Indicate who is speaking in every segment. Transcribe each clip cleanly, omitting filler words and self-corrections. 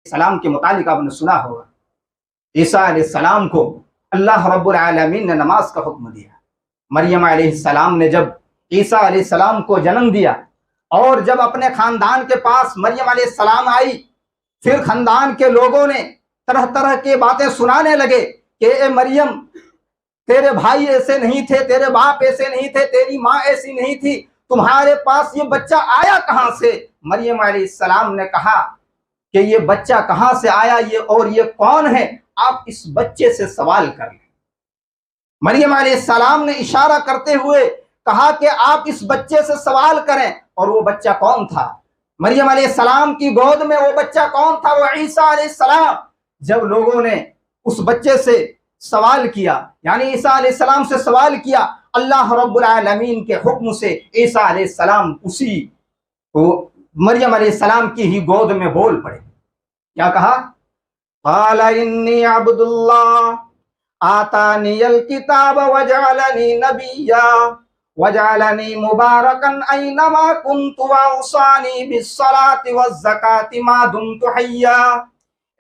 Speaker 1: सलाम के मुतालिक आपने सुना होगा, ईसा अलैहिस्सलाम को अल्लाह रब्बुल आलमीन ने नमाज का हुक्म दिया। मरियम अलैहिस्सलाम ने जब ईसा अलैहिस्सलाम को जन्म दिया और जब अपने खानदान के पास मरियम अलैहिस्सलाम आई, फिर खानदान के लोगों ने तरह तरह की बातें सुनाने लगे कि ए मरियम, तेरे भाई ऐसे नहीं थे, तेरे बाप ऐसे नहीं थे, तेरी माँ ऐसी नहीं थी, तुम्हारे पास ये बच्चा आया कहां से? मरियम अलैहिस्सलाम ने कहा कि ये बच्चा कहां से आया, ये और ये कौन है, आप इस बच्चे से सवाल कर लें। मरियम अलैहिस्सलाम ने इशारा करते हुए कहा कि आप इस बच्चे से सवाल करें। और वो बच्चा कौन था? मरियम अलैहिस्सलाम की गोद में वो बच्चा कौन था? वो ईसा अलैहिस्सलाम। जब लोगों ने उस बच्चे से सवाल किया, यानी ईसा अलैहिस्सलाम से सवाल किया, अल्लाह रब्बुल आलमीन के हुक्म से ईसा अलैहिस्सलाम उसी मरियम अलैहिस्सलाम की ही गोद में बोल पड़े। क्या कहा? क़ाला इन्नी अब्दुल्लाह आतानियल किताब वजअलनी नबिय्या वजअलनी मुबारकन ऐनमा कुन्तु वअौसानी बिस्सलाति वज़्ज़काति मा दुम्तु हय्या।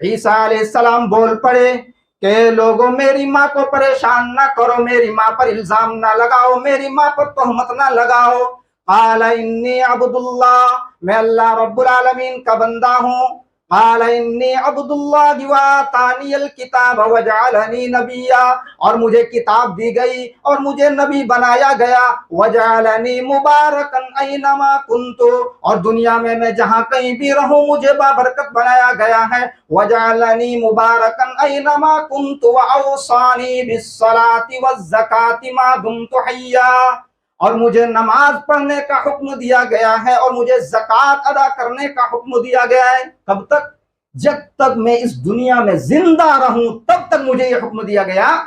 Speaker 1: ईसा अलैहिस्सलाम बोल पड़े कि लोगों, मेरी माँ को परेशान ना करो, मेरी माँ पर इल्जाम ना लगाओ, मेरी माँ पर तोहमत ना लगाओ। क़ाला इन्नी अब्दुल्लाह, मैं अल्लाह रब्बुल आलमीन का बंदा हूँ। क़ाला इन्नी अब्दुल्लाह व आतानियल किताब वजअलनी नबिय्या, और मुझे किताब दी गई और मुझे नबी बनाया गया। वजअलनी मुबारकन ऐनमा कुन्तु, और दुनिया में मैं जहाँ कहीं भी रहूं मुझे बाबरकत बनाया गया है। वजअलनी मुबारकन ऐनमा कुन्तु वअौसानी बिस्सलाति वज़्ज़काति मा दुम्तु हय्या, और मुझे नमाज पढ़ने का हुक्म दिया गया है और मुझे ज़कात अदा करने का हुक्म दिया गया है। कब तक? जब तक मैं इस दुनिया में जिंदा रहूं तब तक मुझे यह हुक्म दिया गया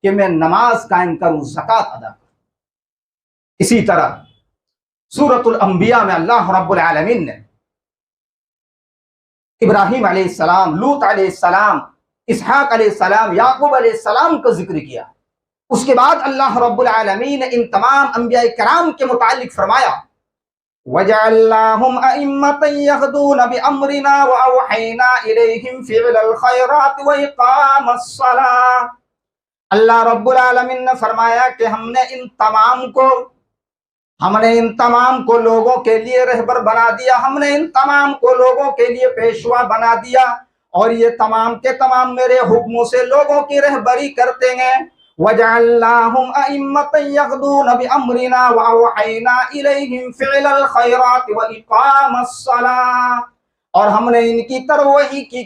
Speaker 1: कि मैं नमाज कायम करूं, ज़कात अदा करूं। इसी तरह सूरतुल अंबिया में अल्लाह रब्बुल आलमीन ने इब्राहीम अलैहिस्सलाम, लूत अलैहिस्सलाम, इसहाक अलैहिस्सलाम, याकूब अलैहिस्सलाम का जिक्र किया। उसके बाद अल्लाह रब्बुल आलमीन ने इन तमाम अंबिया किराम के मुतालिक फरमाया, वजअलनाहुम अइम्मतन यहदून बिअम्रिना व अवहैना इलैहिम फ़िअलल खैरात व इक़ामस्सलाह। अल्लाह रब्बुल आलमीन ने फरमाया कि हमने इन तमाम को लोगों के लिए रहबर बना दिया, हमने इन तमाम को लोगों के लिए पेशवा बना दिया, और ये तमाम के तमाम मेरे हुक्मों से लोगों की रहबरी करते हैं। वजअलनाहुम अइम्मतन यहदून बिअम्रिना व अवहैना इलैहिम फ़िअलल खैरात व इक़ामस्सलाह, और हमने इनकी तरवही की